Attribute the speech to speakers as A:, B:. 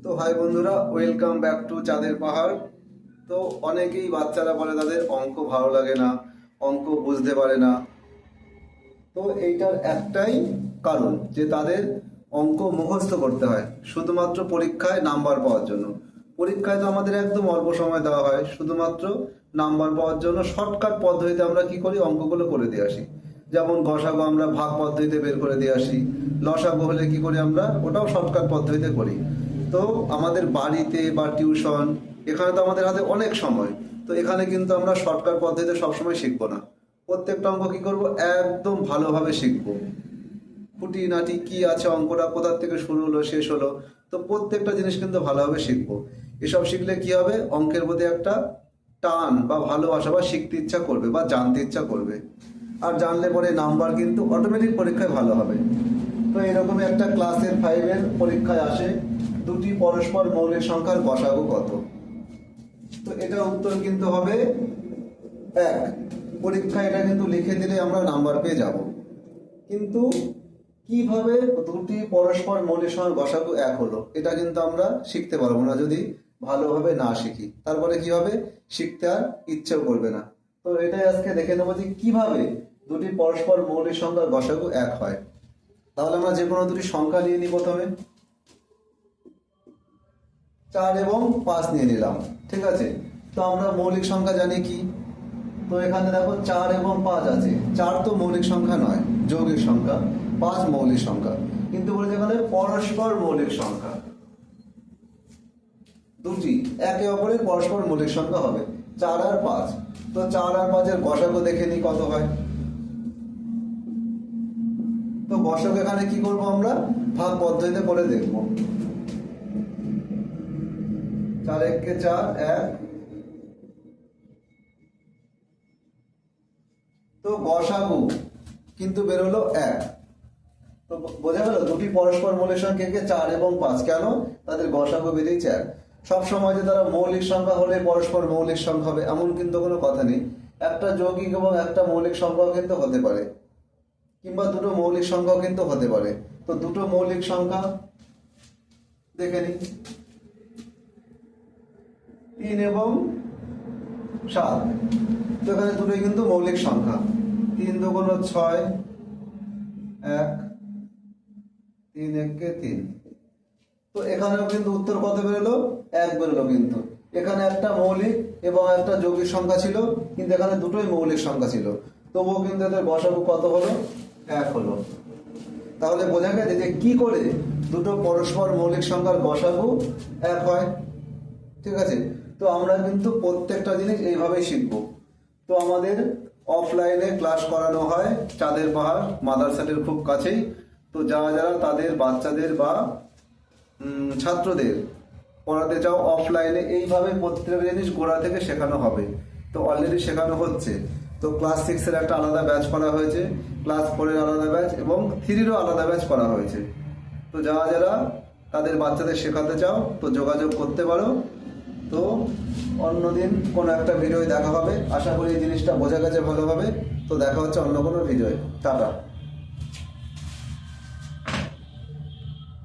A: তো হাই বন্ধুরা, welcome back to চাঁদের পাহাড়। তো অনেকেই বাচ্চারা বলে তাদের অঙ্ক ভালো লাগে না, অঙ্ক বুঝতে পারে না। তো এইটার একটাই কারণ যে তাদের অঙ্ক মুখস্থ করতে হয় শুধুমাত্র পরীক্ষায় নাম্বার পাওয়ার জন্য। পরীক্ষায় তো আমাদের একদম অল্প সময় দেওয়া হয়, শুধুমাত্র নাম্বার পাওয়ার জন্য শর্টকাট পদ্ধতিতে আমরা কি করি, অঙ্কগুলো করে দিয়ে আসি। যেমন গসাগু আমরা ভাগ পদ্ধতিতে বের করে দিয়ে আসি, লসাগু হলে কি করি আমরা, ওটাও শর্টকাট পদ্ধতিতে করি। তো আমাদের বাড়িতে বা টিউশন, এখানে তো আমাদের হাতে অনেক সময়। তো এখানে কিন্তু আমরা শর্টকাট পদ্ধতিতে সবসময় শিখবো না। প্রত্যেকটা অঙ্ক কি করব, একদম ভালোভাবে শিখবো। খুঁটিনাটি কি আছে, অঙ্কটা কোথার থেকে শুরু হলো শেষ হলো, তো প্রত্যেকটা জিনিস কিন্তু ভালোভাবে শিখবো। এসব শিখলে কি হবে, অঙ্কের প্রতি একটা টান বা ভালোবাসা বা শিখতে ইচ্ছা করবে বা জানতে ইচ্ছা করবে। আর জানলে পরে নাম্বার কিন্তু অটোমেটিক পরীক্ষায় ভালো হবে। তো এরকমই একটা ক্লাসের 5-এর পরীক্ষায় আসে, দুটি পরস্পর মৌলিক সংখ্যার গসাগু কত। তো এটার উত্তর কিন্তু হবে 1। পরীক্ষায় এটা কিন্তু লিখে দিলে আমরা নাম্বার পেয়ে যাব। কিন্তু কিভাবে দুটি পরস্পর মৌলিক সংখ্যার গসাগু 1 হলো, এটা কিন্তু আমরা শিখতে পারবো না যদি ভালোভাবে না শিখি। তারপরে কি হবে, শিখতে আর ইচ্ছেও করবে না। তো এটাই আজকে দেখে নেবো যে কিভাবে দুটি পরস্পর মৌলিক সংখ্যার গসাগু 1 হয়। তাহলে আমরা যে কোনো দুটি সংখ্যা নিয়ে নিই। প্রথমে 4 এবং 5 নিয়ে নিলাম, ঠিক আছে। তো আমরা মৌলিক সংখ্যা জানি কি, তো এখানে দেখো 4 এবং 5 আছে। 4 তো মৌলিক সংখ্যা নয়, যৌগিক সংখ্যা। 5 মৌলিক সংখ্যা, কিন্তু বলেছে এখানে পরস্পর মৌলিক সংখ্যা। দুটি একে অপরের পরস্পর মৌলিক সংখ্যা হবে 4 আর 5। তো 4 আর 5 এর গসাগু দেখে নিই কত হয়। তো গসাগু এখানে কি করব, আমরা ভাগ পদ্ধতিতে করে দেখব। 4 একে 4, 1। তো গসাগু কিন্তু বেরোলো 1। তো বোঝা গেল দুটি পরস্পর মৌলিক সংখ্যা কে 4 এবং 5, কেন, তাদের গসাগু বেরিয়েছে 1। সব সময় যে তারা মৌলিক সংখ্যা হলে পরস্পর মৌলিক সংখ্যা হবে এমন কিন্তু কোনো কথা নেই। একটা যৌগিক এবং একটা মৌলিক সংখ্যাও কিন্তু হতে পারে, কিংবা দুটো মৌলিক সংখ্যাও কিন্তু হতে পারে। তো দুটো মৌলিক সংখ্যা দেখে নিই, 3 এবং 7। তো এখানে দুটোই কিন্তু মৌলিক সংখ্যা। 3 দুগুণ 6, 1, 3 একে 3। তো এখানেও কিন্তু উত্তর কত বেরোলো, 1 বেরোলো। কিন্তু এখানে একটা মৌলিক এবং একটা যৌগিক সংখ্যা ছিল, কিন্তু এখানে দুটোই মৌলিক সংখ্যা ছিল, তবুও কিন্তু এদের গসাগু কত হলো, 1 হলো। তাহলে বোঝা গেছে যে কি করে দুটো পরস্পর মৌলিক সংখ্যার গসাগু 1 হয়, ঠিক আছে। তো আমরা কিন্তু প্রত্যেকটা জিনিস এইভাবেই শিখবো। তো আমাদের অফলাইনে ক্লাস করানো হয় চাঁদের পাহাড় মাদারসাটের খুব কাছেই। তো যারা যারা তাদের বাচ্চাদের বা ছাত্রদের পড়াতে চাও অফলাইনে, এইভাবে প্রত্যেকটা জিনিস গোড়া থেকে শেখানো হবে। তো অলরেডি শেখানো হচ্ছে। তো ক্লাস 6-এর একটা আলাদা ব্যাচ করা হয়েছে, ক্লাস 4-এর আলাদা ব্যাচ এবং 3-রও আলাদা ব্যাচ করা হয়েছে। তো যারা যারা তাদের বাচ্চাদের শেখাতে চাও তো যোগাযোগ করতে পারো। তো অন্যদিন কোনো একটা ভিডিওয় দেখা হবে। আশা করি এই জিনিসটা বোঝা গেছে ভালোভাবে। তো দেখা হচ্ছে অন্য কোনো ভিডিওয়। টাটা।